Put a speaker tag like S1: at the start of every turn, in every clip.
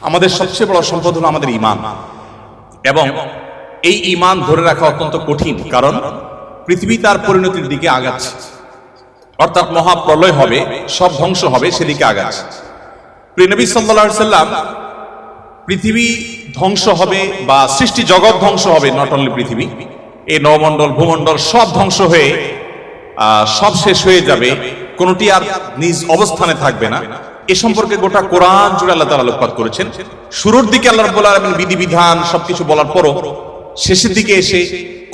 S1: আমাদের সবচেয়ে বড় সম্পদ হলো আমাদের ঈমান, এবং এই ঈমান ধরে রাখা অত্যন্ত কঠিন, কারণ পৃথিবী তার পরিণতির দিকে আগাচ্ছে, অর্থাৎ মহাপ্রলয় হবে, সব ধ্বংস হবে, সেদিকে আগাচ্ছে। প্রিয় নবী সাল্লাল্লাহু আলাইহি সাল্লাম পৃথিবী ধ্বংস হবে বা সৃষ্টি জগৎ ধ্বংস হবে, নট অনলি পৃথিবী, এই নবমণ্ডল ভূমণ্ডল সব ধ্বংস হয়ে সব শেষ হয়ে যাবে, কোনটি আর নিজ অবস্থানে থাকবে না, এ সম্পর্কে গোটা কোরআন জুড়ে আল্লাহ তাআলা আলোকপাত করেছেন। শুরুর দিকে আল্লাহ রাব্বুল আলামিন বিধিবিধান সবকিছু বলার পরও শেষের দিকে এসে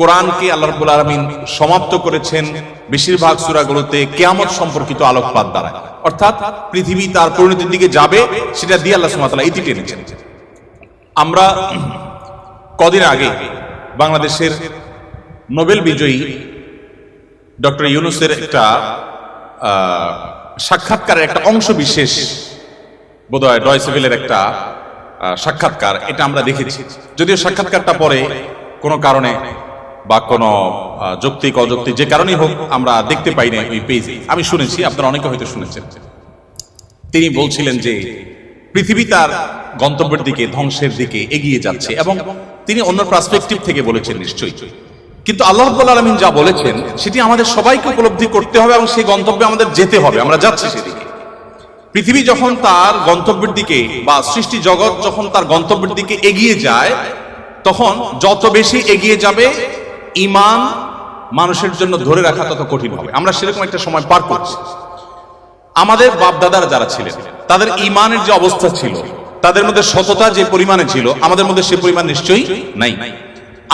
S1: কোরআনকে আল্লাহ রাব্বুল আলামিন সমাপ্ত করেছেন বেশিরভাগ সূরাগুলোতে কিয়ামত সম্পর্কিত আলোকপাত দ্বারা, অর্থাৎ পৃথিবী তার পরিণতির দিকে যাবে সেটা দিয়ে আল্লাহ সুবহানাহু ওয়া তাআলা ইতি টেনেছেন। আমরা কদিন আগে বাংলাদেশের নোবেল বিজয়ী ডক্টর ইউনূসের একটা সাক্ষাৎকারের একটা অংশ বিশেষ, বোধহয় ডয়চে ভেলের একটা সাক্ষাৎকার, এটা আমরা দেখেছি। যদিও সাক্ষাৎকারটা পরে কোনো কারণে বা কোনো যৌক্তিক অযৌক্তিক যে কারণেই হোক আমরা দেখতে পাই না ওই পেজে। আমি শুনেছি, আপনারা অনেকে হয়তো শুনেছেন। তিনি বলছিলেন যে পৃথিবী তার গন্তব্যের দিকে, ধ্বংসের দিকে এগিয়ে যাচ্ছে, এবং তিনি অন্য পার্সপেক্টিভ থেকে বলেছেন নিশ্চয়ই, কিন্তু আল্লাহ রাব্বুল আলামিন যা বলেছেন সেটি আমাদের সবাইকে উপলব্ধি করতে হবে এবং সেই গন্তব্যে আমাদের যেতে হবে। আমরা যাচ্ছি সেদিকে। পৃথিবী যখন তার গন্তব্যের দিকে বা সৃষ্টি জগৎ যখন তার গন্তব্যের দিকে এগিয়ে যায়, তখন যত বেশি এগিয়ে যাবে ঈমান মানুষের জন্য ধরে রাখা তত কঠিন হবে। আমরা সেরকম একটা সময় পার করছি। আমাদের বাপ দাদারা যারা ছিলেন তাদের ঈমানের যে অবস্থা ছিল, তাদের মধ্যে সততা যে পরিমাণে ছিল, আমাদের মধ্যে সে পরিমাণ নিশ্চয়ই নাই।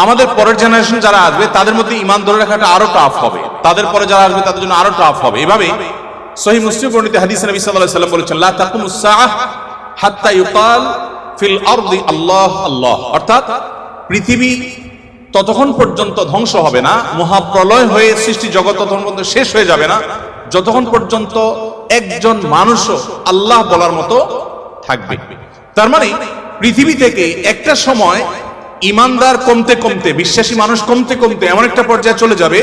S1: আমাদের পরের জেনারেশন যারা আসবে তাদের মধ্যে ঈমান ধরে রাখাটা আরো টাফ হবে, তাদের পরে যারা আসবে তাদের জন্য আরো টাফ হবে। এভাবে সহিহ মুসলিম বর্ণিত হাদিসে নবী সাল্লাল্লাহু আলাইহি ওয়াসাল্লাম বলেছেন, লা তাকুমুস সাআহ হাত্তা ইউকাল ফিল আরদি আল্লাহ আল্লাহ, অর্থাৎ পৃথিবী ততক্ষণ পর্যন্ত ধ্বংস হবে না, মহাপ্রলয় হয়ে সৃষ্টি জগৎ ততক্ষণ পর্যন্ত শেষ হয়ে যাবে না, যতক্ষণ পর্যন্ত একজন মানুষও আল্লাহ বলার মতো থাকবে। তার মানে পৃথিবী থেকে একটা সময় ঈমানদার কমতে কমতে, বিশ্বাসী মানুষ কমতে কমতে এমন একটা পর্যায়ে চলে যাবে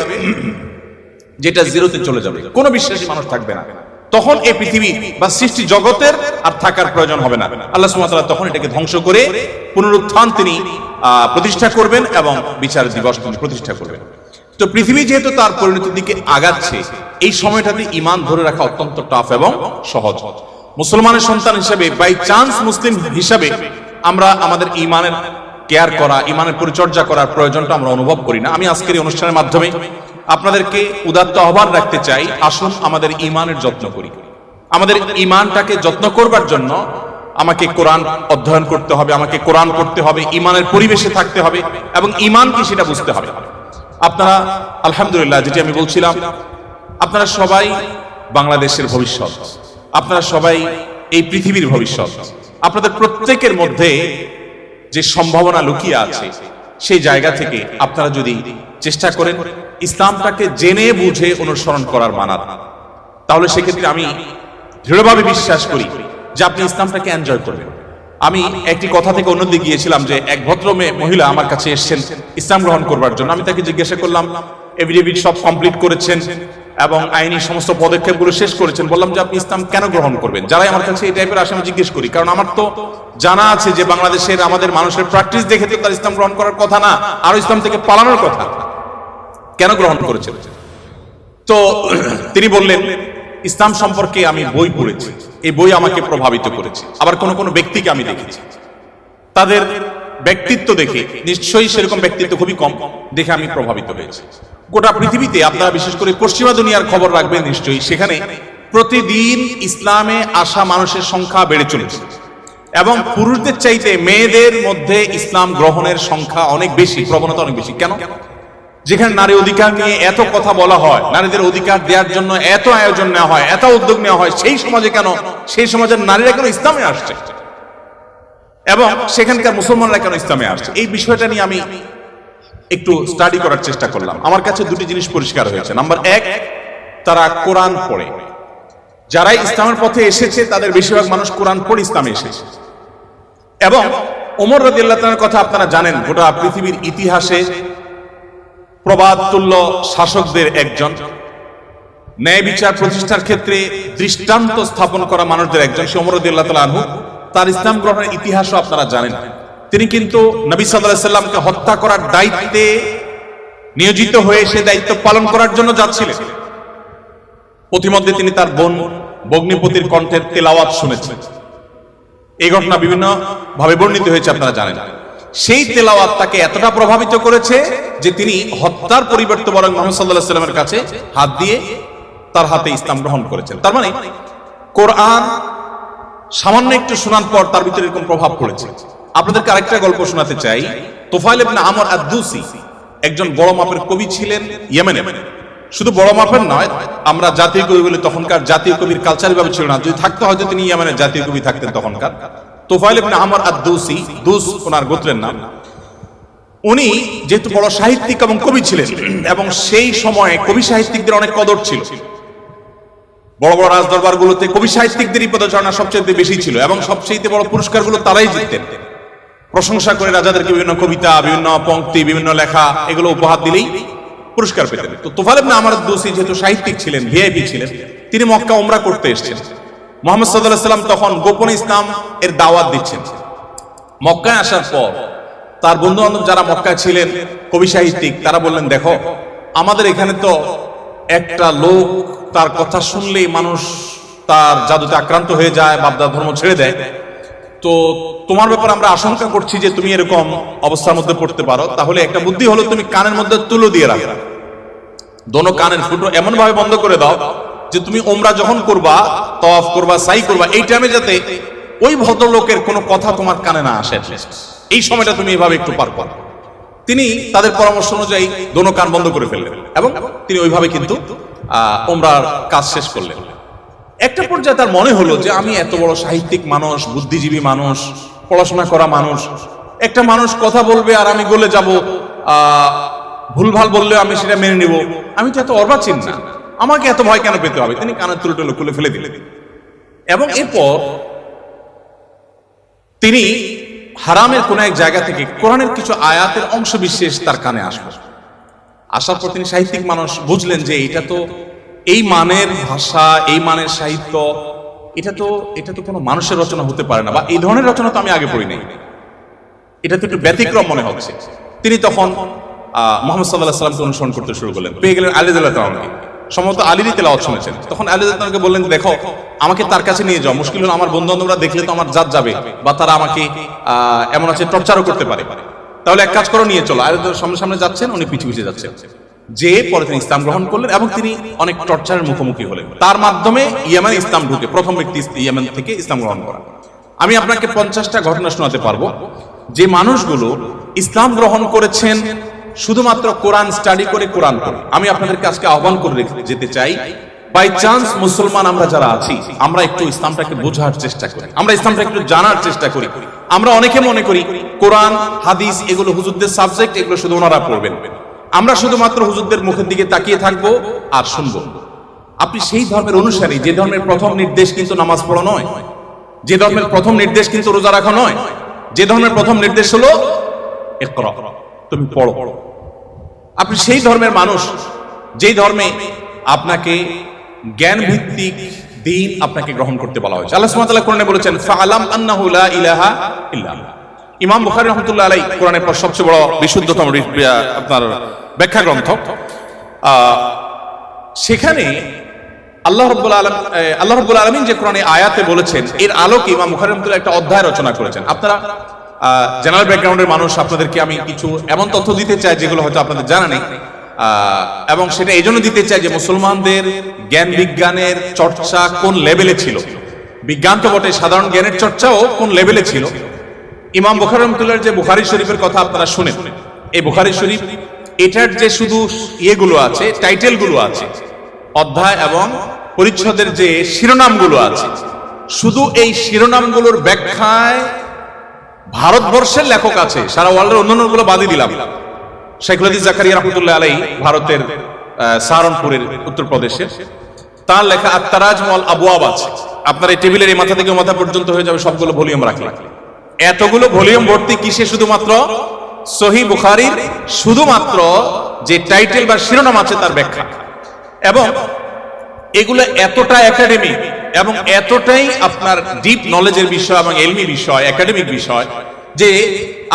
S1: যেটা জিরোতে চলে যাবে, কোনো বিশ্বাসী মানুষ থাকবে না। তখন এই পৃথিবী বা সৃষ্টি জগতের আর থাকার প্রয়োজন হবে না। আল্লাহ সুবহানাহু ওয়া তাআলা তখন এটাকে ধ্বংস করে পুনরুত্থান তিনি প্রতিষ্ঠা করবেন এবং বিচার দিবস তিনি প্রতিষ্ঠা করবেন। তো পৃথিবী যেহেতু তার পরিণতির দিকে আগাচ্ছে, এই সময়টাতে ঈমান ধরে রাখা অত্যন্ত টাফ এবং সহজ। মুসলমানের সন্তান হিসেবে, বাই চান্স মুসলিম হিসাবে, আমরা আমাদের ঈমানের কেয়ার করা, ঈমানের পরিচর্যা করার প্রয়োজনটা আমরা অনুভব করি না। আমি আজকের এই অনুষ্ঠানের মাধ্যমে আপনাদেরকে উদাত্ত আহ্বান রাখতে চাই, আসুন আমাদের ঈমানের যত্ন করি। আমাদের ঈমানটাকে যত্ন করবার জন্য আমাকে কোরআন অধ্যয়ন করতে হবে, আমাকে কোরআন পড়তে হবে, ঈমানের পরিবেশে থাকতে হবে এবং ঈমান কি সেটা বুঝতে হবে। আপনারা আলহামদুলিল্লাহ, যেটি আমি বলছিলাম, আপনারা সবাই বাংলাদেশের ভবিষ্যৎ, আপনারা সবাই এই পৃথিবীর ভবিষ্যৎ। আপনাদের প্রত্যেকের মধ্যে যে সম্ভাবনা লুকিয়ে আছে, সেই জায়গা থেকে আপনারা যদি চেষ্টা করেন ইসলামটাকে জেনে বুঝে অনুসরণ করার মানার, তাহলে সেক্ষেত্রে আমি দৃঢ়ভাবে বিশ্বাস করি যে আপনি ইসলামটাকে এনজয় করবেন। আমি একটি কথা থেকে অন্যদিকে গিয়েছিলাম যে এক ভদ্র মহিলা আমার কাছে এসেছেন ইসলাম গ্রহণ করবার জন্য। আমি তাকে জিজ্ঞাসা করলাম, এফিডেভিট সব কমপ্লিট করেছেন এবং আইনি সমস্ত পদক্ষেপগুলো শেষ করেছেন, বললাম যে আপনি ইসলাম কেন গ্রহণ করবেন? যারাই আমার কাছে এই টাইপের আসে আমি জিজ্ঞেস করি, কারণ আমার তো জানা আছে যে বাংলাদেশের আমাদের মানুষের প্র্যাকটিস দেখে তো তার ইসলাম গ্রহণ করার কথা না, আরো ইসলাম থেকে পালানোর কথা। কেন গ্রহণ করেছেন? তো তিনি বললেন, ইসলাম সম্পর্কে আমি বই পড়েছি, এই বই আমাকে প্রভাবিত করেছে। আবার কোন কোন ব্যক্তিকে আমি দেখেছি, তাদের ব্যক্তিত্ব দেখে, নিশ্চয়ই সেরকম ব্যক্তিত্ব খুবই কম, দেখে আমি প্রভাবিত হয়েছি। গোটা পৃথিবীতে আপনারা বিশেষ করে পশ্চিমা দুনিয়ার খবর রাখবেন নিশ্চয়ই, সেখানে প্রতিদিন ইসলামে আসা মানুষের সংখ্যা বেড়ে চলেছে এবং পুরুষদের চাইতে মেয়েদের মধ্যে ইসলাম গ্রহণের সংখ্যা অনেক বেশি, প্রবণতা অনেক বেশি। কেন? যেখানে নারী অধিকার নিয়ে এত কথা বলা হয়, নারীদের অধিকার দেওয়ার জন্য এত আয়োজন নেওয়া হয়, এত উদ্যোগ নেওয়া হয়, সেই সমাজে কেন, সেই সমাজের নারীরা কেন ইসলামে আসছে এবং সেখানকার মুসলমানরা কেন ইসলামে আসছে, এই বিষয়টা নিয়ে আমি একটু স্টাডি করার চেষ্টা করলাম। আমার কাছে দুটি জিনিস পরিষ্কার হয়েছে। নাম্বার এক, তারা কোরআন পড়ে। যারাই ইসলামের পথে এসেছে তাদের বেশিরভাগ মানুষ কোরআন পড়ে ইসলামে এসেছে। এবং ওমর রাদিয়াল্লাহু তাআলার কথা আপনারা জানেন, গোটা পৃথিবীর ইতিহাসে প্রবাদ তুল্য শাসকদের একজন, ন্যায় বিচার প্রতিষ্ঠার ক্ষেত্রে দৃষ্টান্ত স্থাপন করা মানুষদের একজন, সে ওমর রাদিয়াল্লাহু তাআলা আনহু। তার ইসলাম গ্রহণের ইতিহাসও আপনারা জানেন। তিনি কিন্তু নবী সাল্লাল্লাহু আলাইহি ওয়াসাল্লামকে হত্যা করার দায়িত্বে নিয়োজিত হয়ে সে দায়িত্ব পালন করার জন্য যাচ্ছিলেন। প্রতিমধ্যে তিনি তার বোন ভগ্নিপতির কণ্ঠের তেলাওয়াত শুনেছেন। এই ঘটনা বিভিন্ন ভাবে বর্ণিত হয়েছে, আপনারা জানেন। সেই তেলাওয়াত তাকে এতটা প্রভাবিত করেছে যে তিনি হত্যার পরিবর্তে বরং মুহাম্মদ সাল্লাল্লাহু আলাইহি ওয়াসাল্লামের কাছে হাত দিয়ে তার হাতে ইসলাম গ্রহণ করেছেন। তার মানে কোরআন সামান্য একটু শোনার পর তার ভিতরে এরকম প্রভাব পড়েছে। আপনাদেরকে আরেকটা গল্প শোনাতে চাই। তুফাইল ইবনে আমর আদ-দুসি একজন বড় মাপের কবি ছিলেন ইয়েমেনে। শুধু বড় মাপের নয়, আমরা জাতীয় কবি বলি, তখনকার জাতীয় কবির কালচার ভাবে ছিল না। যদি থাকতে হয়তো তিনি ইয়েমেনের জাতীয় কবি থাকতেন তখনকার। তুফাইল ইবনে আমর আদ-দুসি, দুস ওনার গোত্রের নাম। উনি যেহেতু বড় সাহিত্যিক এবং কবি ছিলেন, এবং সেই সময়ে কবি সাহিত্যিকদের অনেক কদর ছিল। বড় বড় রাজদরবারগুলোতে কবি সাহিত্যিকদেরই পদচারণা সবচেয়ে বেশি ছিল, এবং সবচেয়ে বড় পুরস্কারগুলো তারাই জিততেন। প্রশংসা করে রাজাদেরকে বিভিন্ন কবিতা, বিভিন্ন পংক্তি, বিভিন্ন লেখা এগুলো উপহার দিলেই পুরস্কার পেতেন। তো তুফাইল ইবনে আমর আদ-দুসি যেহেতু সাহিত্যিক ছিলেন, ভিআইপি ছিলেন, তিনি মক্কা উমরা করতে এসেছেন। মুহাম্মদ সাল্লাল্লাহু আলাইহি ওয়াসাল্লাম তখন গোপনে ইসলাম এর দাওয়াত দিচ্ছেন। মক্কায় আসার পর তার বন্ধু বান্ধব যারা মক্কায় ছিলেন কবি সাহিত্যিক, তারা বললেন, দেখো আমাদের এখানে তো একটা লোক তার কথা শুনলেই মানুষ তার জাদুতে আক্রান্ত হয়ে যায়, বাপদাদা ধর্ম ছেড়ে দেয়। তো তোমার ব্যাপারে আমরা আশঙ্কা করছি যে তুমি এরকম অবস্থার মধ্যে পড়তে পারো। তাহলে একটা বুদ্ধি হলো, তুমি কানের মধ্যে তুলো দিয়ে রাখো, দোনো কানের ফুটো এমন ভাবে বন্ধ করে দাও যে তুমি উমরা যখন করবা, তওয়াফ করবা, সাই করবা, এই টাইমে যাতে ওই ভদ্রলোকের কোনো কথা তোমার কানে না আসে। এই সময়টা তুমি এইভাবে একটু পার করো। তিনি তাদের পরামর্শ অনুযায়ী দোনো কান বন্ধ করে ফেললেন, এবং তিনি ওইভাবে কিন্তু উমরার কাজ শেষ করলেন। একটা পর্যায়ে তার মনে হলো যে আমি এত বড় সাহিত্যিক মানুষ, বুদ্ধিজীবী মানুষ, পড়াশোনা করা মানুষ, একটা মানুষ কথা বলবে আর আমি গলে যাব, ভুলভাল বললে আমি সেটা মেনে নিব, আমি তো এত অর্বাচীন না, আমাকে এত ভয় কেন পেতে হবে? তিনি কানের তুলো টুলো খুলে ফেলে দিলেন, এবং এরপর তিনি হারামের কোন এক জায়গা থেকে কোরআনের কিছু আয়াতের অংশ বিশেষ তার কানে আসবে। আসার পর তিনি সাহিত্যিক মানুষ, বুঝলেন যে এটা তো এই মানের ভাষা, এই মানের সাহিত্য, এটা তো কোনো মানুষের রচনা হতে পারে না, বা এই ধরনের রচনা তো আমি আগে পড়ি নাই, এটা তো একটু ব্যতিক্রম মনে হচ্ছে। তিনি তখন মুহাম্মদ সাল্লাল্লাহু আলাইহি ওয়াসাল্লামকে অনুসরণ করতে শুরু করলেন। পেয়ে গেলেন আলী রাদিয়াল্লাহু তাআলাকে, সম্ভবত আলীরই তেলাওয়াত শুনেছেন। তখন আলী রাদিয়াল্লাহু তাআলাকে বললেন, দেখো আমাকে তার কাছে নিয়ে যাও, মুশকিল হলো আমার বন্ধু বান্ধবরা দেখলে তো আমার জাত যাবে, বা তারা আমাকে এমন আছে টর্চারও করতে পারে, তাহলে এক কাজ করো, নিয়ে চলো। আলী রাদিয়াল্লাহু সামনে সামনে যাচ্ছেন, উনি পিছু পিছু যাচ্ছেন। যে পরে তিনি ইসলাম গ্রহণ করলেন, এবং তিনি অনেক টর্চারের মুখোমুখি হলেন। তার মাধ্যমে ইয়েমেন ইসলাম ঢুকে, প্রথম ব্যক্তি ইয়েমেন থেকে ইসলাম গ্রহণ করা। আমি আপনাকে 50টা ঘটনা শোনাতে পারবো যে মানুষগুলো ইসলাম গ্রহণ করেছেন শুধুমাত্র কোরআন স্টাডি করে, কোরআন পড়ে। আমি আপনাদেরকে আজকে আহ্বান করে যেতে চাই, বাই চান্স মুসলমান আমরা যারা আছি, আমরা একটু ইসলামটাকে বোঝার চেষ্টা করি, আমরা ইসলামটা একটু জানার চেষ্টা করি। আমরা অনেকে মনে করি কোরআন হাদিস এগুলো হুজুরদের সাবজেক্ট, এগুলো শুধু ওনারা পড়বেন, আমরা শুধুমাত্র হুজুরদের মুখের দিকে তাকিয়ে থাকবো আর শুনবো। আপনি সেই ধর্মের অনুসারী, যে ধর্মের প্রথম নির্দেশ কিন্তু নামাজ পড়া নয়, যে ধর্মের প্রথম নির্দেশ কিন্তু রোজা রাখা নয়, যে ধর্মের প্রথম নির্দেশ হলো ইকরা, তুমি পড়ো। আপনি সেই ধর্মের মানুষ, যেই ধর্মে আপনাকে জ্ঞান ভিত্তিক দ্বীন আপনাকে গ্রহণ করতে বলা হয়েছে। আল্লাহ সুবহানাহু ওয়া তাআলা কোরআনে বলেছেন, ফাআলাম আন্নাহু লা ইলাহা ইল্লাল্লাহ। ইমাম বুখারী রাহমাতুল্লাহ আলাইহি কোরআনের পর সবচেয়ে বড় বিশুদ্ধতম আপনার ব্যাখ্যা গ্রন্থ, সেখানে আল্লাহ রাব্বুল আলামিন যে কোরআনে আয়াতে বলেছেন, এর আলোকে ইমাম বুখারী রাহমাতুল্লাহ একটা অধ্যায় রচনা করেছেন। আপনারা জেনারেল ব্যাকগ্রাউন্ডের মানুষ, আপনাদেরকে আমি কিছু এমন তথ্য দিতে চাই যেগুলো হয়তো আপনাদের জানা নেই, এবং সেটা এই জন্য দিতে চাই যে মুসলমানদের জ্ঞান বিজ্ঞানের চর্চা কোন লেভেলে ছিল, বিজ্ঞান তো বটে, সাধারণ জ্ঞানের চর্চাও কোন লেভেলে ছিল। ইমাম বুখারী রাহমাতুল্লাহর যে বুখারী শরীফের কথা আপনারা শুনেন, এই বুখারী শরীফ এটার যে শুধু ইয়েগুলো আছে, টাইটেলগুলো আছে, অধ্যায় এবং পরিচ্ছদের যে শিরোনামগুলো আছে, শুধু এই শিরোনামগুলোর ব্যাখ্যায় ভারতবর্ষের লেখক আছে, সারা ওয়ার্ল্ডের অন্যান্যগুলো বাদই দিলাম। শাইখুল হাদিস জাকারিয়া রাহমাতুল্লাহ আলাইহি ভারতের সাহারানপুরের উত্তরপ্রদেশের, তার লেখা আত-তারাজ ওয়াল আবওয়াব আছে। আপনার এই টেবিলের এই মাথা থেকে মাথা পর্যন্ত হয়ে যাবে, সবগুলো ভলিউম রাখলে। এতগুলো ভলিউম ভর্তি কিসে? শুধুমাত্র সহিহ বুখারীর শুধুমাত্র যে টাইটেল বা শিরোনাম আছে তার ব্যাখ্যা। এবং এগুলো এতটা একাডেমিক, এবং এতটাই আপনার ডিপ নলেজের বিষয় এবং এলমি বিষয়, একাডেমিক বিষয়, যে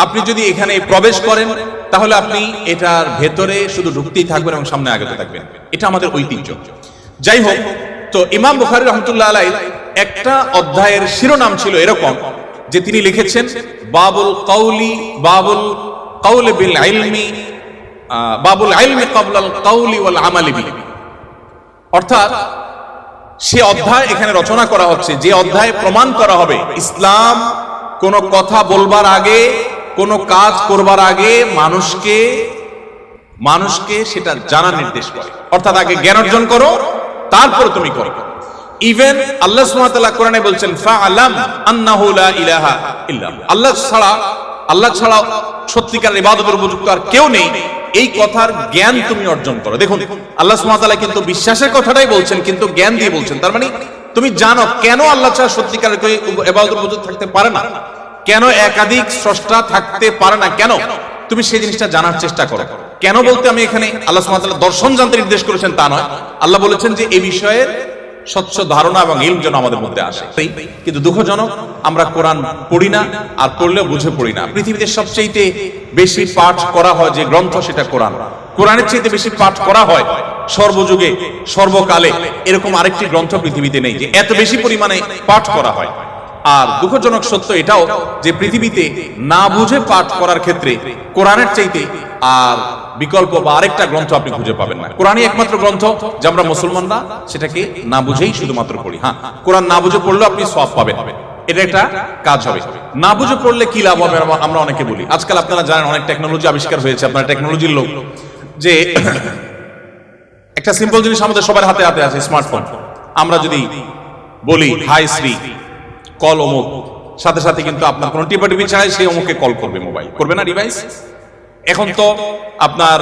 S1: আপনি যদি এখানে প্রবেশ করেন তাহলে আপনি এটার ভেতরে শুধু ঢুকতেই থাকবেন এবং সামনে আগাতে থাকবেন। এটা আমাদের ঐতিহ্য। যাই হোক, তো ইমাম বুখারী রহমতুল্লাহ আলাইহি একটা অধ্যায়ের শিরোনাম ছিল এরকম যে তিনি লিখেছেন বাবুল কাউলি বিল ইলমি, বাবুল ইলমি ক্বাবলাল কাউলি ওয়াল আমালি বিহি। অর্থাৎ সে অধ্যায় এখানে রচনা করা হচ্ছে যে অধ্যায়ে প্রমাণ করা হবে ইসলাম কোন কথা বলবার আগে, কোন কাজ করবার আগে মানুষকে সেটা জানার নির্দেশ করে। অর্থাৎ আগে জ্ঞান অর্জন করো, তারপর তুমি করো। ইভেন আল্লাহ সুবহানাহু ওয়া তাআলা কোরআনে বলছেন ফাআলাম আন্নাহু লা ইলাহা ইল্লাল্লাহ, আল্লাহ ছাড়া সত্যিকার ইবাদতের উপযুক্ত আর কেউ নেই, এই কথার জ্ঞান তুমি অর্জন করো। দেখুন আল্লাহ সুবহানাহু ওয়া তাআলা কিন্তু বিশ্বাসের কথাটাই বলছেন, কিন্তু জ্ঞান দিয়ে বলছেন। তার মানে তুমি জানো কেন আল্লাহ ছাড়া সত্যিকার ইবাদতের উপযুক্ত থাকতে পারে না, কেন একাধিক স্রষ্টা থাকতে পারে না, কেন তুমি সেই জিনিসটা জানার চেষ্টা করো। কেন বলতে আমি এখানে আল্লাহ সুবহানাহু ওয়া তাআলা দর্শন জানতে নির্দেশ করেছেন তা নয়, আল্লাহ বলেছেন যে এই বিষয়ের স্বচ্ছ ধারণা এবং ইলম যেন আমাদের মধ্যে আসে। কিন্তু দুঃখজনক আমরা কোরআন পড়ি না, আর পড়লেও বুঝে পড়ি না। পৃথিবীতে সবচেয়ে বেশি পাঠ করা হয় যে গ্রন্থ সেটা কোরআন। কোরআনের চেয়ে বেশি পাঠ করা হয় সর্বযুগে সর্বকালে এরকম আরেকটি গ্রন্থ পৃথিবীতে নেই যে এত বেশি পরিমাণে পাঠ করা হয়। আর দুঃখজনক সত্য এটাও যে পৃথিবীতে না বুঝে পাঠ করার ক্ষেত্রে কোরআনের চাইতে আর বিকল্প বা আরেকটা গ্রন্থ আপনি খুঁজে পাবেন না। কোরআনই একমাত্র গ্রন্থ যে আমরা মুসলমানরা সেটাকে না বুঝেই শুধুমাত্র পড়ি। হ্যাঁ, কোরআন না বুঝে পড়লেও আপনি সওয়াব পাবেন, এটা একটা কাজ হবে। না বুঝে পড়লে কি লাভ হবে আমরা অনেকে বলি। আজকাল আপনারা জানেন অনেক টেকনোলজি আবিষ্কার হয়েছে, আপনারা টেকনোলজির লোক, যে একটা সিম্পল জিনিস আমাদের সবার হাতে হাতে আছে, স্মার্টফোন। আমরা যদি বলি হাই শ্রী কল অমুক, সাথে সাথে কিন্তু আপনার কোনো টিপাটিপি ছাড়াই সেই অমুককে কল করবে, মোবাইল করবে না ডিভাইস। এখন তো আপনার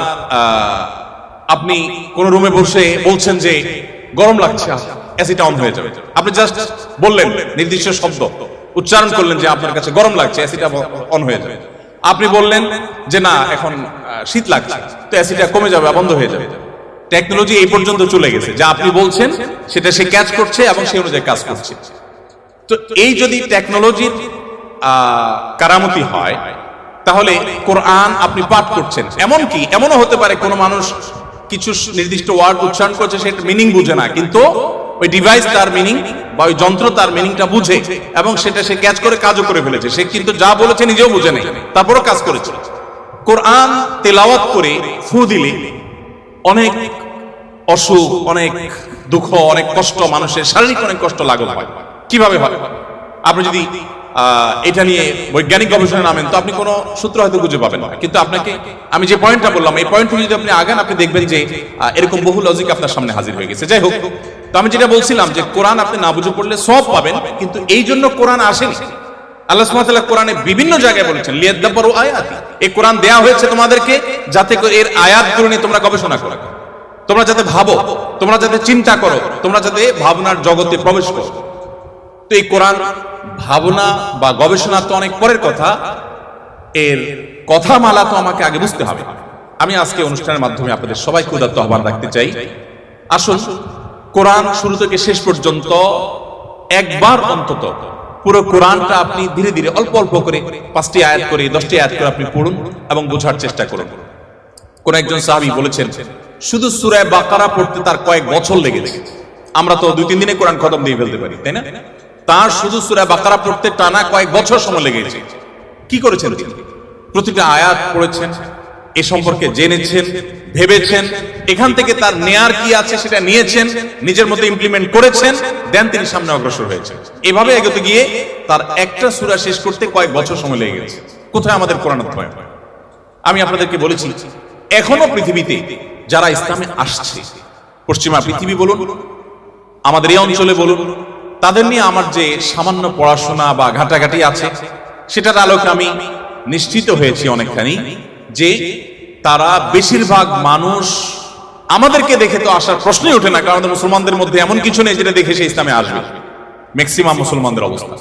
S1: আপনি কোন রুমে বসে বলছেন যে গরম লাগছে, এসিটা অন হয়ে যাবে। আপনি জাস্ট বললেন নির্দিষ্ট শব্দ উচ্চারণ করলেন যে আপনার কাছে গরম লাগছে, এসিটা অন হয়ে যাবে। আপনি বললেন যে না এখন শীত লাগছে, তো এসিটা কমে যাবে, বন্ধ হয়ে যাবে। টেকনোলজি এই পর্যন্ত চলে গেছে যা আপনি বলছেন সেটা সে ক্যাচ করছে এবং সেই অনুযায়ী কাজ করছে। তো এই যদি টেকনোলজির কারামতি হয় তাহলে কোরআন আপনি পাঠ করছেন, এমনকি এমনও হতে পারে কোনো মানুষ কিছু নির্দিষ্ট ওয়ার্ড উচ্চারণ করছে সেটা মিনিং বুঝে না, কিন্তু ওই ডিভাইস তার মিনিং বা ওই যন্ত্র তার মিনিংটা বুঝে এবং সেটা সে ক্যাচ করে কাজও করে ফেলেছে। সে কিন্তু যা বলেছে নিজেও বুঝে নেই, তারপরও কাজ করেছে। কোরআন তেলাওয়াত করে ফু দিলে অনেক অসুখ, অনেক দুঃখ, অনেক কষ্ট, মানুষের শারীরিক অনেক কষ্ট লাঘব হয়। কিভাবে হয়? আপনি যদি এটা নিয়ে বৈজ্ঞানিক গবেষণা নামেন তো আপনি কোনো সূত্র হয়তো খুঁজে পাবেন না, কিন্তু আপনাকে আমি যে পয়েন্টটা বললাম এই পয়েন্ট যদি আপনি আগান আপনি দেখবেন যে এরকম বহু লজিক আপনার সামনে হাজির হয়ে গেছে। যাই হোক, তো আমি যেটা বলছিলাম যে কোরআন আপনি না বুঝে পড়লে সওয়াব পাবেন, কিন্তু এই জন্য কোরআন আসেনি। আল্লাহ সুবহানাহু ওয়া তাআলা কোরআনে বিভিন্ন জায়গায় বলেছেন লিয়াদাব্বারু আয়াতি, এই কোরআন দেয়া হয়েছে তোমাদেরকে যাতে করে এর আয়াতগুলো নিয়ে তোমরা গবেষণা করো, তোমরা যাতে ভাবো, তোমরা যাতে চিন্তা করো, তোমরা যাতে ভাবনার জগতে প্রবেশ করো। তো এই কোরআন ভাবনা বা গবেষণা তো অনেক পরের কথা, এর কথা মালা তো আমাকে আগে বুঝতে হবে। আমি আজকে অনুষ্ঠানের মাধ্যমে আপনাদের সবাইকে উদাত্ত আহ্বান রাখতে চাই, আসুন কোরআন শুরু থেকে শেষ পর্যন্ত একবার অন্তত পুরো কোরআনটা আপনি ধীরে ধীরে অল্প অল্প করে 5টি আয়াত করে 10টি আয়াত করে আপনি পড়ুন এবং বোঝার চেষ্টা করুন। কোন একজন সাহাবী বলেছেন শুধু সূরা বাকারা পড়তে তার কয়েক বছর লেগেছে। আমরা তো 2-3 দিনে কোরআন খতম দিয়ে ফেলতে পারি, তাই না? তার শুধু সূরা বাকারা পড়তে টানা কয়েক বছর সময় লেগেছে। কি করেছেন তিনি? প্রতিটা আয়াত পড়েছেন, এ সম্পর্কে জেনেছেন, ভেবেছেন, এখান থেকে তার নেয়ার কি আছে সেটা নিয়েছেন, নিজের মধ্যে ইমপ্লিমেন্ট করেছেন, দেন তিনি সামনে অগ্রসর হয়েছেন। এভাবে এগোতে গিয়ে তার একটা সূরা শেষ করতে কয়েক বছর সময় লেগে গেছে। কোথায় আমাদের কোরআন অধ্যয়ন? আমি আপনাদেরকে বলেছি এখনো পৃথিবীতে যারা ইসলামে আসছে, পশ্চিমা পৃথিবী বলুন, আমাদের এই অঞ্চলে বলুন, তাদের নিয়ে আমার যে সামান্য পড়াশোনা বা ঘাটাঘাটি আছে সেটার আলোকে আমি নিশ্চিত হয়েছি অনেকখানি যে তারা বেশিরভাগ মানুষ আমাদেরকে দেখে তো আসার প্রশ্নই ওঠে না, কারণ মুসলমানদের মধ্যে এমন কিছু নেই যেটা দেখে সে ইসলামে আসবে, ম্যাক্সিমাম মুসলমানদের অবস্থা।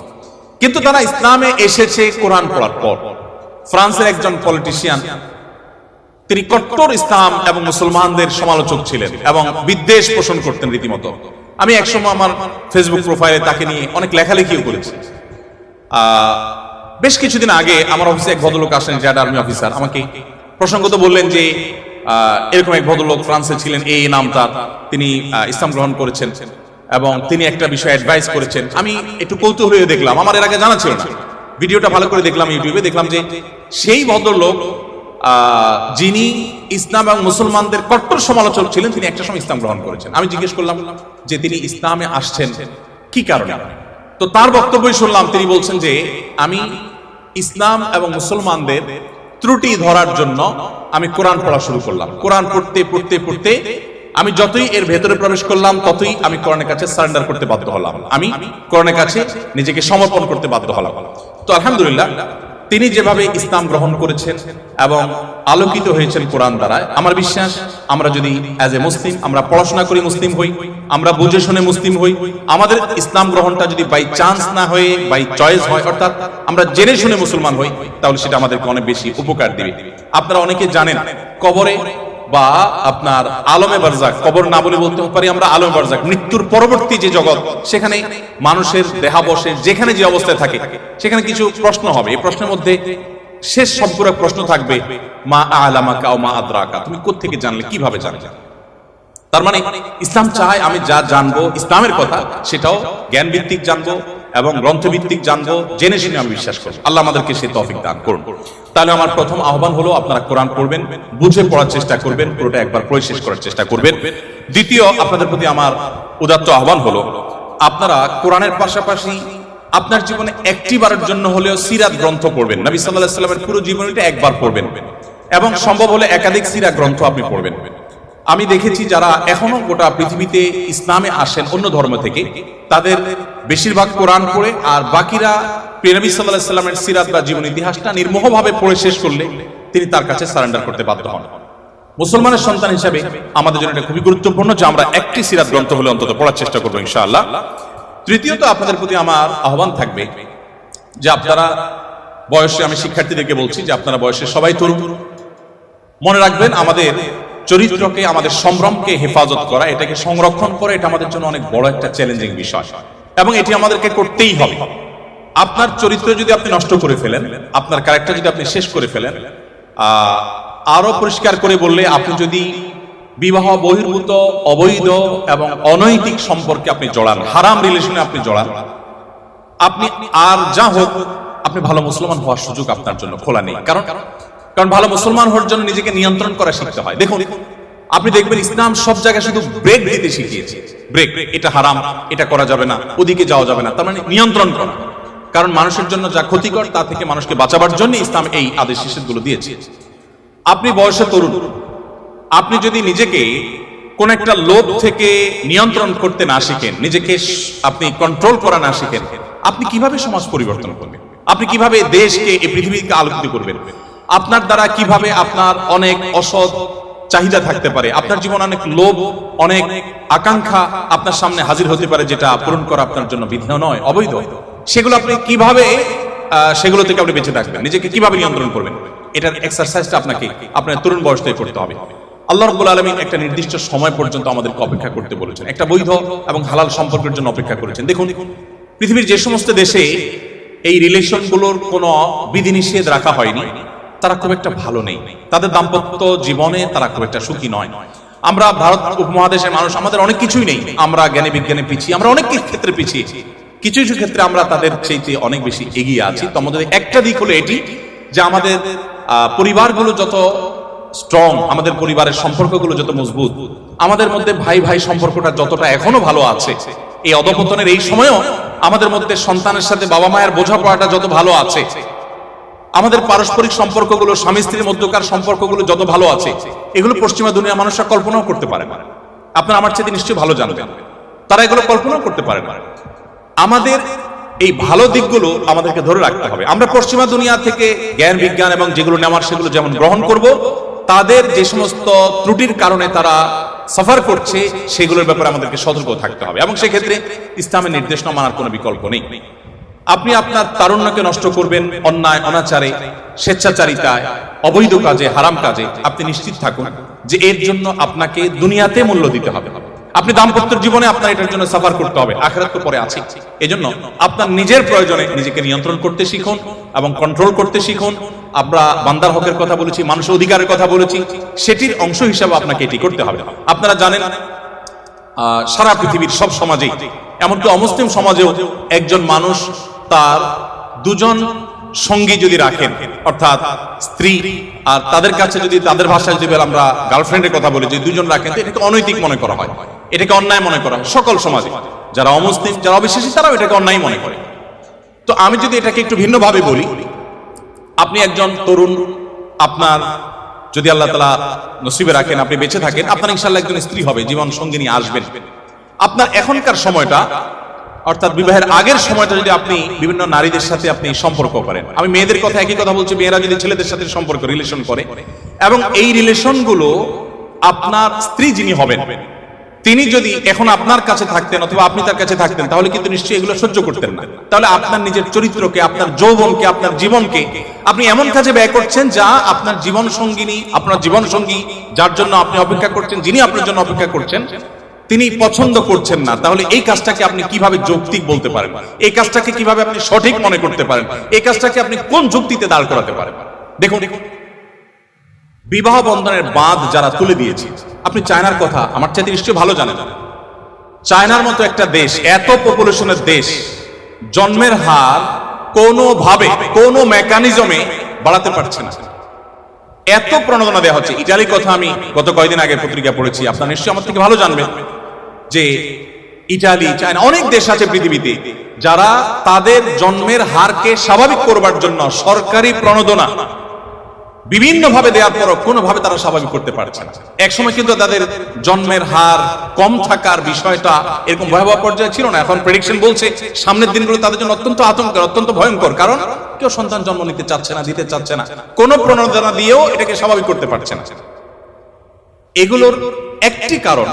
S1: কিন্তু তারা ইসলামে এসেছে কোরআন পড়ার পর। ফ্রান্সের একজন পলিটিশিয়ান, তিনি কট্টর ইসলাম এবং মুসলমানদের সমালোচক ছিলেন এবং বিদ্বেষ পোষণ করতেন রীতিমতো। আমি একসময় আমার ফেসবুক প্রোফাইলে তাকে নিয়ে অনেক লেখালেখিও করেছি। বেশ কিছুদিন আগে আমার অফিসে এক ভদ্রলোক আসেন, রিটায়ার্ড আর্মি অফিসার, আমাকে প্রসঙ্গত বললেন যে এরকম এক ভদ্রলোক ফ্রান্সে ছিলেন, এই নাম তার, তিনি ইসলাম গ্রহণ করেছেন এবং তিনি একটা বিষয়ে অ্যাডভাইস করেছেন। আমি একটু কৌতূহল হয়ে দেখলাম, আমার এর আগে জানা ছিল না, ভিডিওটা ভালো করে দেখলাম ইউটিউবে, দেখলাম যে সেই ভদ্রলোক যিনি ইসলাম এবং মুসলমানদের কট্টর সমালোচক ছিলেন, তিনি একটা সময় ইসলাম গ্রহণ করেছেন। আমি জিজ্ঞেস করলাম যে তিনি ইসলামে আসছেন কি কারণে, তো তার বক্তব্যই শুনলাম, তিনি বলছেন যে আমি ইসলাম এবং মুসলমানদের ত্রুটি ধরার জন্য আমি কোরআন পড়া শুরু করলাম। কোরআন পড়তে পড়তে পড়তে আমি যতই এর ভেতরে প্রবেশ করলাম ততই আমি কোরআনের কাছে সারেন্ডার করতে বাধ্য হলাম, আমি কোরআনের কাছে নিজেকে সমর্পণ করতে বাধ্য হলাম। তো আলহামদুলিল্লাহ, তিনি যেভাবে ইসলাম গ্রহণ করেছেন এবং আলোকিত হয়েছেন কোরআন দ্বারা, আমার বিশ্বাস আমরা যদি অ্যাজ এ মুসলিম আমরা পড়াশোনা করি মুসলিম হই, আমরা বুঝে শুনে মুসলিম হই, আমাদের ইসলাম গ্রহণটা যদি বাই চান্স না হয়ে বাই চয়েস হয়, অর্থাৎ আমরা জেনে শুনে মুসলমান হই, তাহলে সেটা আমাদেরকে অনেক বেশি উপকার দিবে। আপনারা অনেকে জানেন কবরে বা আপনার আলমে বারজাক, কবর না বলে বলতে পারি আমরা আলমে বারজাক, মৃত্যুর পরবর্তী যে জগৎ, সেখানে মানুষের দেহাবশেষ যেখানে যে অবস্থায় থাকে সেখানে কিছু প্রশ্ন হবে। এই প্রশ্নের মধ্যে শেষ সবগুলো প্রশ্ন থাকবে, মা আলামাকা ও মা আদরাকা, তুমি কোত্থেকে জানলে, কিভাবে জানলে। তার মানে ইসলাম চায় আমি যা জানবো ইসলামের কথা সেটাও জ্ঞান ভিত্তিক জানবো এবং গ্রন্থভিত্তিক জানবো, জেনে শুনে আমি বিশ্বাস করবো। আল্লাহ আমাদেরকে সেই তৌফিক দান করুন। তাহলে আমার প্রথম আহ্বান হলো আপনারা কোরআন পড়বেন, বুঝে পড়ার চেষ্টা করবেন, পুরোটা একবার পড়ে শেষ করার চেষ্টা করবেন। দ্বিতীয়, আপনাদের প্রতি আমার উদাত্ত আহ্বান হলো আপনারা কোরআনের পাশাপাশি আপনার জীবনে একটি বারের জন্য হলেও সিরাত গ্রন্থ পড়বেন। নবী সাল্লাল্লাহু আলাইহি ওয়াসাল্লামের পুরো জীবনীটা একবার পড়বেন এবং সম্ভব হলে একাধিক সিরাত গ্রন্থ আপনি পড়বেন। আমি দেখেছি যারা এখনো গোটা পৃথিবীতে ইসলামে আসেন অন্য ধর্ম থেকে, তাদের বেশিরভাগ কোরআন পড়ে আর বাকিরা প্রিয় নবী সাল্লাল্লাহু আলাইহি ওয়াসাল্লামের সিরাত বা জীবন ইতিহাসটা নির্মোহভাবে পড়ে শেষ করলে তিনি তার কাছে সারেন্ডার করতে বাধ্য হন। মুসলমানের সন্তান হিসাবে আমাদের জন্য এটা খুবই গুরুত্বপূর্ণ যে আমরা একটি সিরাত গ্রন্থ হলে অন্তত পড়ার চেষ্টা করবো ইনশাআল্লাহ। তৃতীয়ত, আপনাদের প্রতি আমার আহ্বান থাকবে যে আপনারা বয়সে, আমি শিক্ষার্থীদেরকে বলছি যে আপনারা বয়সে সবাই তরুণ, মনে রাখবেন আমাদের চরিত্রকে, আমাদের সম্ভ্রমকে হেফাজত করা, এটাকে সংরক্ষণ করা, এটা আমাদের জন্য অনেক বড় একটা চ্যালেঞ্জিং বিষয় এবং এটি আমাদেরকে করতেই হবে। আপনার চরিত্র যদি আপনি নষ্ট করে ফেলেন, আপনার ক্যারেক্টার যদি আপনি শেষ করে ফেলেন, আরো পরিষ্কার করে বললে আপনি যদি বিবাহ বহির্ভূত, অবৈধ এবং অনৈতিক সম্পর্কে আপনি জড়ান, হারাম রিলেশনে আপনি জড়ান, আপনি আর যা হোক আপনি ভালো মুসলমান হওয়ার সুযোগ আপনার জন্য খোলা নেই। কারণ ভালো মুসলমান হওয়ার জন্য নিজেকে নিয়ন্ত্রণ করা শিখতে হয়। দেখুন, আপনি দেখবেন ইসলাম সব জায়গায় শুধু ব্রেক দিতে শিখিয়েছে, ব্রেক, এটা হারাম, এটা করা যাবে না, ওদিকে যাওয়া যাবে না, তার মানে নিয়ন্ত্রণ করা। কারণ মানুষের জন্য যা ক্ষতিকর তা থেকে মানুষকে বাঁচাবার জন্য ইসলাম এই আদেশ নিষেধগুলো দিয়েছে। আপনি বয়সে তরুণ, আপনি যদি নিজেকে কোন একটা লোভ থেকে নিয়ন্ত্রণ করতে না শিখেন, নিজেকে আপনি কন্ট্রোল করা না শিখেন, আপনি কিভাবে সমাজ পরিবর্তন করবেন? আপনি কিভাবে দেশকে, এই পৃথিবীকে আলোকিত করবেন? আপনার দ্বারা কিভাবে আপনার অনেক অসৎ চাহিদা থাকতে পারে, আপনার জীবনে অনেক লোভ, অনেক আকাঙ্ক্ষা আপনার সামনে হাজির হতে পারে, যেটা পূরণ করা আপনার জন্য বিধেয় নয়, অবৈধ। সেগুলো আপনি কিভাবে সেগুলো থেকে আপনি বেঁচে থাকবেন, নিজেকে কিভাবে নিয়ন্ত্রণ করবেন, এটার এক্সারসাইজটা আপনাকে আপনার তরুণ বয়স থেকে করতে হবে। আল্লাহ রাব্বুল আলামিন একটা নির্দিষ্ট সময় পর্যন্ত আমাদেরকে অপেক্ষা করতে বলেছেন, একটা বৈধ এবং হালাল সম্পর্কের জন্য অপেক্ষা করেছেন। দেখুন, পৃথিবীর যে সমস্ত দেশে এই রিলেশনগুলোর কোনো বিধিনিষেধ রাখা হয়নি, তারা খুব একটা ভালো নেই, তাদের দাম্পত্য জীবনে তারা খুব একটা সুখী নয়। আমরা ভারত উপমহাদেশের মানুষ, আমাদের অনেক কিছুই নেই, আমরা জ্ঞানে বিজ্ঞানে পিছিয়ে, আমরা অনেক ক্ষেত্রে পিছিয়ে, কিছু কিছু ক্ষেত্রে আমরা তাদের চাইতে অনেক বেশি এগিয়ে আছি। তো আমাদের একটা দিক হলো এটি যে আমাদের পরিবারগুলো যত স্ট্রং, আমাদের পরিবারের সম্পর্কগুলো যত মজবুত, আমাদের মধ্যে ভাই ভাই সম্পর্কটা যতটা এখনো ভালো আছে, এই অধপতনের এই সময়ও আমাদের মধ্যে সন্তানের সাথে বাবা মায়ের বোঝাপড়াটা যত ভালো আছে, আমাদের পারস্পরিক সম্পর্কগুলো, স্বামী স্ত্রীর মধ্যকার সম্পর্কগুলো যত ভালো আছে, এগুলো পশ্চিমা দুনিয়ার মানুষরা কল্পনাও করতে পারে না। আপনারা আমার চেয়ে নিশ্চয়ই ভালো জানবেন, তারা এগুলো কল্পনাও করতে পারে না। আমাদের এই ভালো দিকগুলো আমাদেরকে ধরে রাখতে হবে। আমরা পশ্চিমা দুনিয়া থেকে জ্ঞান বিজ্ঞান এবং যেগুলো নেওয়ার সেগুলো যেমন গ্রহণ করব, তাদের যে সমস্ত ত্রুটির কারণে তারা সাফার করছে সেগুলোর ব্যাপারে আমাদেরকে সতর্ক থাকতে হবে এবং সেক্ষেত্রে ইসলামের নির্দেশনা মানার কোনো বিকল্প নেই। আপনি আপনার তারুণ্যকে নষ্ট করবেন অন্যায়, অনাচারে, স্বেচ্ছাচারিতায়, অবৈধ কাজে, হারাম কাজে, আপনি নিশ্চিত থাকুন যে এর জন্য আপনাকে দুনিয়াতে মূল্য দিতে হবে। আপনি দাম্পত্য জীবনে আপনার এটার জন্য সাফার করতে হবে, আখিরাত তো পরে আছে। এজন্য আপনার নিজের প্রয়োজনে নিজেকে নিয়ন্ত্রণ করতে শিখুন এবং কন্ট্রোল করতে শিখুন। আমরা বান্দার হকের কথা বলেছি, মানুষের অধিকারের কথা বলেছি, সেটির অংশ হিসাবে আপনাকে এটি করতে হবে। আপনারা জানেন সারা পৃথিবীর সব সমাজেই, এমনকি অমুসলিম সমাজেও একজন মানুষ তার দুজন সঙ্গী যদি রাখেন, অর্থাৎ স্ত্রী আর তাদের কাছে যদি তাদের ভাষায় যদি আমরা গার্লফ্রেন্ডের কথা বলি, যদি দুজন রাখেন, তো এটাকে অনৈতিক মনে করা হয়, এটাকে অন্যায় মনে করা হয় সকল সমাজে। যারা অমুসলিম, যারা অবিশ্বাসী, তারাও এটাকে অন্যায় মনে করে। তো আমি যদি এটাকে একটু ভিন্নভাবে বলি, আপনি একজন তরুণ, আপনার যদি আল্লাহ তাআলা নসিবে রাখেন, আপনি বেঁচে থাকেন, আপনার ইনশাআল্লাহ একজন স্ত্রী হবে, জীবন সঙ্গী নিয়ে আসবেন। আপনার এখনকার সময়টা, অর্থাৎ বিবাহের আগের সময়টা যদি আপনি বিভিন্ন নারীদের সাথে আপনি সম্পর্ক করেন, আমি মেয়েদের কথা একই কথা বলছি, মেয়েরা যদি ছেলেদের সাথে সম্পর্ক রিলেশন করে এবং এই রিলেশনগুলো আপনার স্ত্রী যিনি হবেন তিনি যদি এখন আপনার কাছে থাকতেন অথবা আপনি তার কাছে থাকতেন, তাহলে কিন্তু নিশ্চয়ই এগুলো সহ্য করতেন না। তাহলে আপনার নিজের চরিত্রকে, আপনার যৌবনকে, আপনার জীবনকে আপনি এমন কাজে ব্যয় করছেন যা আপনার জীবন সঙ্গিনী, আপনার জীবন সঙ্গী যার জন্য আপনি অপেক্ষা করছেন, যিনি আপনার জন্য অপেক্ষা করছেন, তিনি পছন্দ করছেন না। তাহলে এই কাজটাকে আপনি কিভাবে যৌক্তিক বলতে পারেন? এই কাজটাকে কিভাবে আপনি সঠিক মনে করতে পারেন? এই কাজটাকে আপনি কোন যুক্তিতে দাঁড় করাতে পারেন? দেখুন, বিবাহ বন্ধনের বাঁধ যারা তুলে দিয়েছে, আপনি চায়নার কথা আমার চাইতে নিশ্চয়ই ভালো জানেন। চায়নার মতো একটা দেশ, এত পপুলেশনের দেশ, জন্মের হার কোনোভাবে কোনো মেকানিজমে বাড়াতে পারছে না, এত প্রণোদনা দেওয়া হচ্ছে। ইটালির কথা আমি গত কয়েকদিন আগে পত্রিকা পড়েছি, আপনারা নিশ্চয়ই আমার থেকে ভালো জানবেন যে ইটালি, চায়না, অনেক দেশ আছে পৃথিবীতে যারা তাদের জন্মের হারকে স্বাভাবিক করবার জন্য সরকারি প্রণোদনা বিভিন্ন ভাবে দেওয়ার পরও কোনোভাবে তারা স্বাভাবিক করতে পারছে না। একসময় কিন্তু তাদের জন্মের হার কম থাকার বিষয়টা এরকম ভয়াবহ পর্যায়ে ছিল না। এখন প্রেডিকশন বলছে সামনের দিনগুলো তাদের জন্য অত্যন্ত আতঙ্কের, অত্যন্ত ভয়ঙ্কর, কারণ কেউ সন্তান জন্ম নিতে চাচ্ছে না, দিতে চাচ্ছে না, কোনো প্রণোদনা দিয়েও এটাকে স্বাভাবিক করতে পারছে না। এগুলোর একটি কারণ,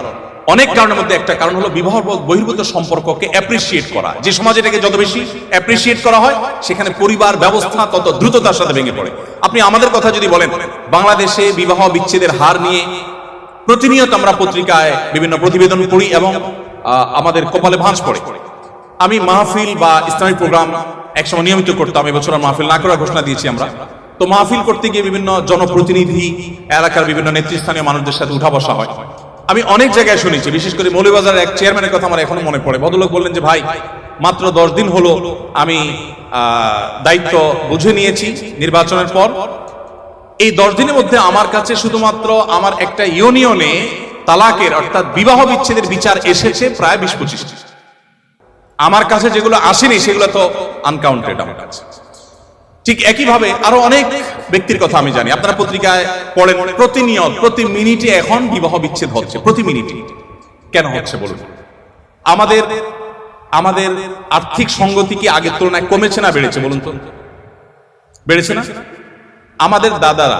S1: অনেক কারণের মধ্যে একটা কারণ হলো বিবাহ বহির্ভূত সম্পর্ককে অ্যাপ্রিসিয়েট করা। যে সমাজে এটাকে যত বেশি অ্যাপ্রিসিয়েট করা হয়, সেখানে পরিবার ব্যবস্থা তত দ্রুততার সাথে ভেঙে পড়ে। আপনি আমাদের কথা যদি বলেন, বাংলাদেশে বিবাহ বিচ্ছেদের হার নিয়ে প্রতিনিয়ত আমরা পত্রিকায় বিভিন্ন প্রতিবেদন পড়ি এবং আমাদের কপালে ভাঁজ পড়ে। আমি মাহফিল বা ইসলামিক প্রোগ্রাম একসময় নিয়মিত করতাম, এবছর মাহফিল না করার ঘোষণা দিয়েছি আমরা। তো মাহফিল করতে গিয়ে বিভিন্ন জনপ্রতিনিধি, এলাকার বিভিন্ন নেতৃস্থানীয় মানুষদের সাথে উঠা বসা হয়। আমি অনেক জায়গায় শুনেছি, বিশেষ করে মৌলভীবাজারের এক চেয়ারম্যানের কথা আমার এখনো মনে পড়ে। ভদ্রলোক বললেন যে, ভাই, মাত্র 10 দিন হলো আমি দায়িত্ব বুঝে নিয়েছি নির্বাচনের পর। এই 10 দিনের মধ্যে আমার কাছে শুধুমাত্র আমার একটা ইউনিয়নে তালাকের, অর্থাৎ বিবাহ বিচ্ছেদের বিচার এসেছে প্রায় 20-25টি। আমার কাছে যেগুলো আসেনি সেগুলো তো আনকাউন্টেড আমার কাছে। ঠিক একইভাবে আরো অনেক ব্যক্তির কথা আমি জানি, আপনারা পত্রিকায় পড়েন, প্রতিনিয়ত প্রতি মিনিটে এখন বিবাহ বিচ্ছেদ হচ্ছে, প্রতি মিনিটে। কেন হচ্ছে বলুন? আমাদের আর্থিক সংগতি কি আগের তুলনায় কমেছে না বেড়েছে বলুন তো? বেড়েছে না? আমাদের দাদারা,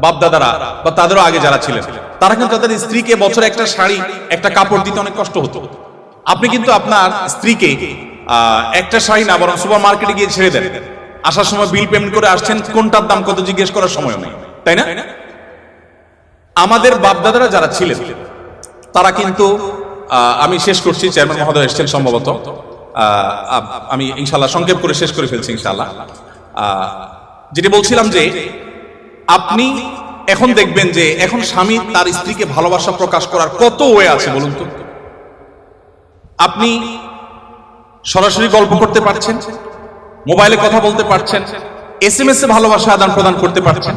S1: বাপ দাদারা বা তাদেরও আগে যারা ছিলেন, তারা কিন্তু তাদের স্ত্রীকে বছরে একটা শাড়ি, একটা কাপড় দিতে অনেক কষ্ট হতো। আপনি কিন্তু আপনার স্ত্রীকে একটা শাড়ি না, বরং সুপার মার্কেটে গিয়ে ছেড়ে দেন, আসার সময় বিল পেমেন্ট করে আসছেন, কোনটার দাম কত জিজ্ঞেস করার সময় নেই, তাই না? আমাদের বাপদাদারা যারা ছিলেন তারা কিন্তু, আমি শেষ করছি, চেয়ারম্যান মহোদয় এসেছেন সম্ভবত, আমি ইনশাআল্লাহ সংক্ষেপ করে শেষ করে ফেলছি ইনশাআল্লাহ। যেটি বলছিলাম যে আপনি এখন দেখবেন যে এখন স্বামী তার স্ত্রীকে ভালোবাসা প্রকাশ করার কত ওয়ে আছে বলুন তো। আপনি সরাসরি গল্প করতে পারছেন, মোবাইলে কথা বলতে পারছেন, SMS এ ভালোবাসা আদান প্রদান করতে পারছেন,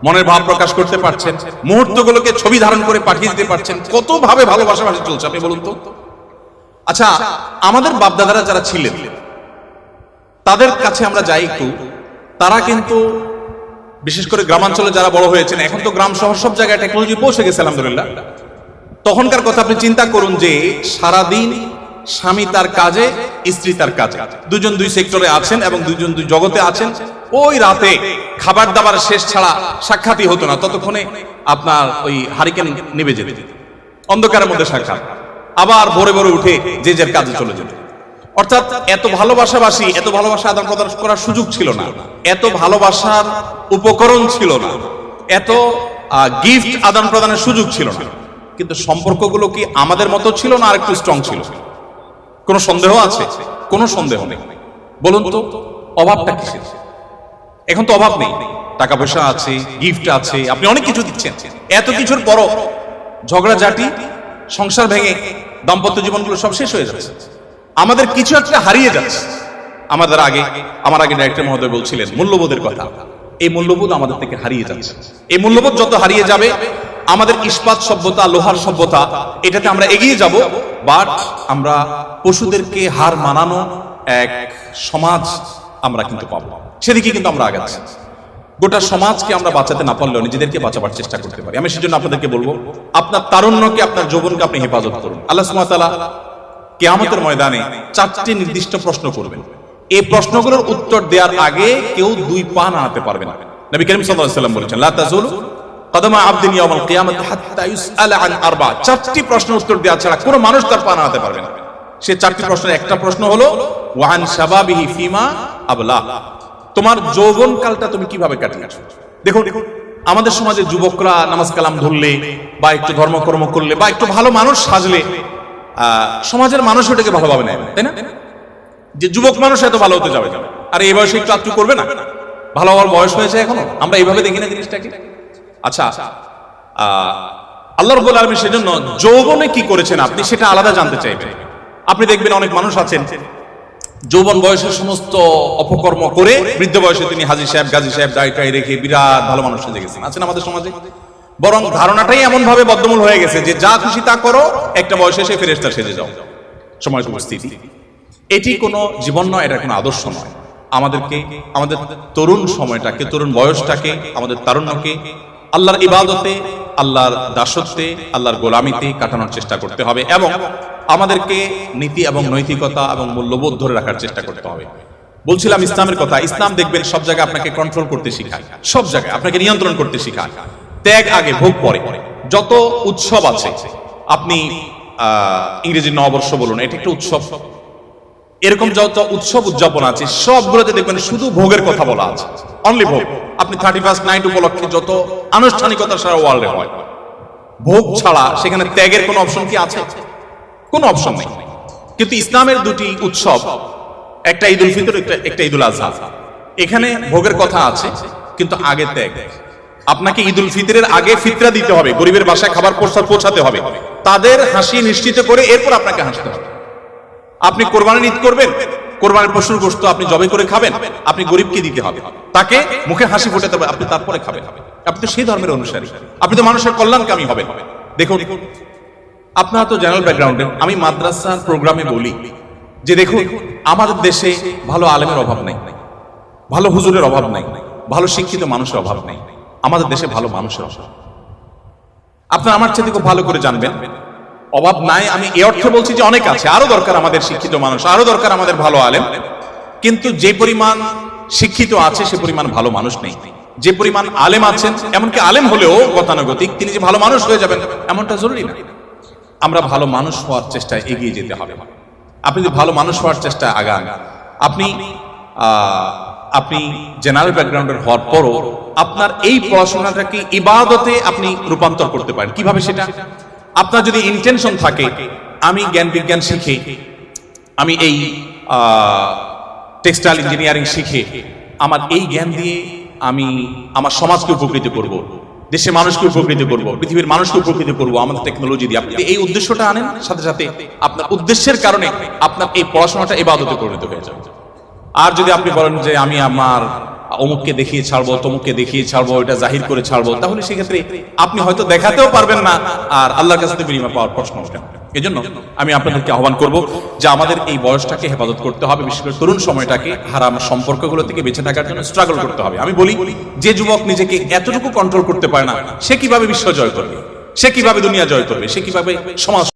S1: মনের ভাব প্রকাশ করতে পারছেন, মুহূর্তগুলোকে ছবি ধারণ করে পাঠিয়ে দিতে পারছেন। কত ভাবে ভালোবাসা চলছে আপনি বলুন তো। আচ্ছা, আমাদের বাপদাদারা যারা ছিলেন তাদের কাছে আমরা যাই একটু, তারা কিন্তু বিশেষ করে গ্রামাঞ্চলে যারা বড় হয়েছেন, এখন তো গ্রাম শহর সব জায়গায় টেকনোলজি পৌঁছে গেছে আলহামদুলিল্লাহ। তখনকার কথা আপনি চিন্তা করুন যে সারাদিন স্বামী তার কাজে, স্ত্রী তার কাজে, দুজন দুই সেক্টরে আছেন এবং দুজন দুই জগতে আছেন। ওই রাতে খাবার দাবার শেষ ছাড়া সাক্ষাৎই হতো না, ততক্ষণে আপনার ওই হারিকেন নিভে যেত, অন্ধকারের মধ্যে সাক্ষাৎ, আবার ভোরে ভোরে উঠে যে যার কাজে চলে যেত। অর্থাৎ এত ভালোবাসাবাসী, এত ভালোবাসা আদান প্রদান করার সুযোগ ছিল না, এত ভালোবাসার উপকরণ ছিল না, এত গিফট আদান প্রদানের সুযোগ ছিল না। কিন্তু সম্পর্কগুলো কি আমাদের মতো ছিল না আর একটু স্ট্রং ছিল? কোনো সন্দেহ আছে? কোনো সন্দেহ নেই। বলুন তো অভাবটা কিসের? এখন তো অভাব নেই, টাকা পয়সা আছে, গিফট আছে, আপনি অনেক কিছু দিচ্ছেন। এত কিছুর পরও ঝগড়াঝাটি, সংসার ভেঙে দাম্পত্য জীবনগুলো সব শেষ হয়ে যাচ্ছে। আমাদের কিছু একটা হারিয়ে যাচ্ছে। আমার আগে ডাইরেক্টর মহোদয় বলছিলেন মূল্যবোধের কথা। এই মূল্যবোধ আমাদের থেকে হারিয়ে যাচ্ছে। এই মূল্যবোধ যত হারিয়ে যাবে, আমাদের ইস্পাত সভ্যতা, লোহার সভ্যতা, এটাতে আমরা এগিয়ে যাব, বাট আমরা পশুদেরকে হার মানানো এক সমাজ আমরা কিন্তু পাবো। সেদিকে কিন্তু আমরা আগাচ্ছি। গোটা সমাজকে আমরা বাঁচাতে না পারলেও নিজেদেরকে বাঁচাবার চেষ্টা করতে পারি। আমি সেজন্য আপনাদেরকে বলবো, আপনার তারুণ্যকে, আপনার যৌবনকে আপনি হেফাজত করুন। আল্লাহ সুবহানাহু ওয়া তাআলা কিয়ামতের ময়দানে 4টি নির্দিষ্ট প্রশ্ন করবেন। এই প্রশ্নগুলোর উত্তর দেওয়ার আগে কেউ 2 পা নাড়াতে পারবে না। নবী করিম সাল্লাল্লাহু আলাইহি ওয়াসাল্লাম বলেছেন, লা তাযুলু কদমা আবদিন ইয়াওমাল কিয়ামাতি হাত্তা ইউসআলা আন আরবা। 4টি প্রশ্নের উত্তর দেওয়া ছাড়া কোনো মানুষ তার পা নাড়াতে পারবে না। সে 4টি প্রশ্নের একটা প্রশ্ন হলো ওয়া আন শাবাবিহি ফিমা আবলা। তোমার যৌবন কালটা তুমি কিভাবে কাটিয়েছো? দেখুন, আমাদের সমাজে যুবকরা নামাজ কালাম ধরলে বা একটু ধর্মকর্ম করলে বা একটু ভালো মানুষ সাজলে সমাজের মানুষ ওটাকে ভালোভাবে নেয়, তাই না? যে যুবক মানুষ এত ভালো হতে যাবে, আর এই বয়সে একটু আত্মু করবে না, ভালো হওয়ার বয়স হয়েছে এখনো, আমরা এইভাবে দেখি না জিনিসটাকে। আচ্ছা, আল্লাহ রাব্বুল আলামিন সেজন্য যৌবনে কি করেছেন আপনি সেটা আলাদা জানতে চাইবেন। আপনি দেখবেন অনেক মানুষ আছেন যৌবন বয়সের সমস্ত অপকর্ম করে বৃদ্ধ বয়সে তিনি হাজী সাহেব, গাজী সাহেব, দায়টাই রেখে বিরাট ভালো মানুষ সেজে গেছেন। আছেন আমাদের সমাজে। বরং ধারণাটাই এমন ভাবে বদ্ধমূল হয়ে গেছে যে যা খুশি তা করো, একটা বয়সে এসে ফেরেশতা সেজে যাও। সময় উপস্থিতি, এটি কোনো জীবন নয়, এটা কোনো আদর্শ নয়। আমাদেরকে আমাদের তরুণ সময়টাকে, তরুণ বয়সটাকে, আমাদের তারুণ্যকে আল্লাহর ইবাদতে, আল্লাহর দাসত্বে, আল্লাহর গোলামিতে কাটানোর চেষ্টা করতে হবে এবং আমাদেরকে নীতি এবং নৈতিকতা এবং মূল্যবোধ ধরে রাখার চেষ্টা করতে হবে। বলছিলাম ইসলামের কথা। ইসলাম দেখবেন সব জায়গায় আপনাকে কন্ট্রোল করতে শেখায়, সব জায়গায় আপনাকে নিয়ন্ত্রণ করতে শেখায়। ত্যাগ আগে, ভোগ পরে। যত উৎসব আছে, আপনি ইংরেজি নববর্ষ বলুন, এটা একটা উৎসব। এরকম যত উৎসব উদযাপন আছে সবগুলোতে দেখবেন শুধু ভোগের কথা বলা আছে, অনলি ভোগ। আপনি 31st নাইট উপলক্ষে যত আনুষ্ঠানিকতা সারা ওয়ার্ল্ডে হয়, ভোগ ছাড়া সেখানে ত্যাগের কোনো অপশন কি আছে? কোনো অপশন নেই। কিন্তু ইসলামের 2টি উৎসব, একটা ঈদুল ফিতর, একটা ঈদুল আজহা, এখানে ভোগের কথা আছে কিন্তু আগে ত্যাগ। আপনাকে ঈদুল ফিতরের আগে ফিতরা দিতে হবে, গরিবের বাসায় খাবার পৌঁছাতে হবে, তাদের হাসি নিশ্চিত করে এরপর আপনাকে হাসতে হবে। আপনি কোরবানির ঈদ করবেন, কোরবানির পশুর গোশত আপনি জবে করে খাবেন, আপনি গরিবকে দিতে হবে, তাকে মুখে হাসি ফোটাতে হবে, আপনি তারপরে খাবেন। আপনি তো সেই ধর্মের অনুসারী, আপনি তো মানুষের কল্যাণকামী হবেন। দেখুন, আপনারা তো জেনারেল ব্যাকগ্রাউন্ডে, আমি মাদ্রাসার প্রোগ্রামে বলি যে দেখুন, আমাদের দেশে ভালো আলেমের অভাব নেই, ভালো হুজুরের অভাব নেই, ভালো শিক্ষিত মানুষের অভাব নেই, আমাদের দেশে ভালো মানুষের অভাব। আপনারা আমার চেয়ে খুব ভালো করে জানবেন অভাব নাই। আমি এই অর্থে বলছি যে অনেক আছে, আরো দরকার আমাদের শিক্ষিত মানুষ, আরো দরকার আমাদের ভালো আলেম। কিন্তু যে পরিমাণ শিক্ষিত আছে সে পরিমাণ ভালো মানুষ নেই। যে পরিমাণ আলেম আছেন, এমনকি আলেম হলেও গতানুগতিক তিনি যে ভালো মানুষ হয়ে যাবেন এমনটা জরুরি না। আমরা ভালো মানুষ হওয়ার চেষ্টায় এগিয়ে যেতে হবে। আপনি যদি ভালো মানুষ হওয়ার চেষ্টায় আগান, আপনি জেনারেল ব্যাকগ্রাউন্ডের হওয়ার পরও আপনার এই পড়াশোনাটাকে ইবাদতে আপনি রূপান্তর করতে পারেন। কিভাবে সেটা? আপনার যদি ইন্টেনশন থাকে আমি জ্ঞান বিজ্ঞান শিখে, আমি এই টেক্সটাইল ইঞ্জিনিয়ারিং শিখে আমার এই জ্ঞান দিয়ে আমি আমার সমাজকে উপকৃত করব, দেশের মানুষকে উপকৃত করব, পৃথিবীর মানুষকে উপকৃত করব আমাদের টেকনোলজি দিয়ে, আপনি এই উদ্দেশ্যটা আনেন, সাথে সাথে আপনার উদ্দেশ্যের কারণে আপনার এই পড়াশোনাটা ইবাদতে পরিণত হয়ে যাবে। আর যদি আপনি বলেন যে আমি আমার অমুককে দেখিয়ে ছাড়বো, তমুককে দেখিয়ে ছাড়বো, এটা জাহির করে ছাড়বো, তাহলে সেক্ষেত্রে আপনি হয়তো দেখাতেও পারবেন না, আর আল্লাহর কাছে বিনিময় পাওয়ার প্রশ্ন ওঠে। এই জন্য আমি আপনাদেরকে আহ্বান করব যে আমাদের এই বয়সটাকে হেফাজত করতে হবে, বিশেষ করে তরুণ সময়টাকে হারাম সম্পর্কগুলো থেকে বেঁচে থাকার জন্য স্ট্রাগল করতে হবে। আমি বলি, যে যুবক নিজেকে এতটুকু কন্ট্রোল করতে পারে না, সে কিভাবে বিশ্ব জয় করবে, সে কিভাবে দুনিয়া জয় করবে, সে কিভাবে সমাজ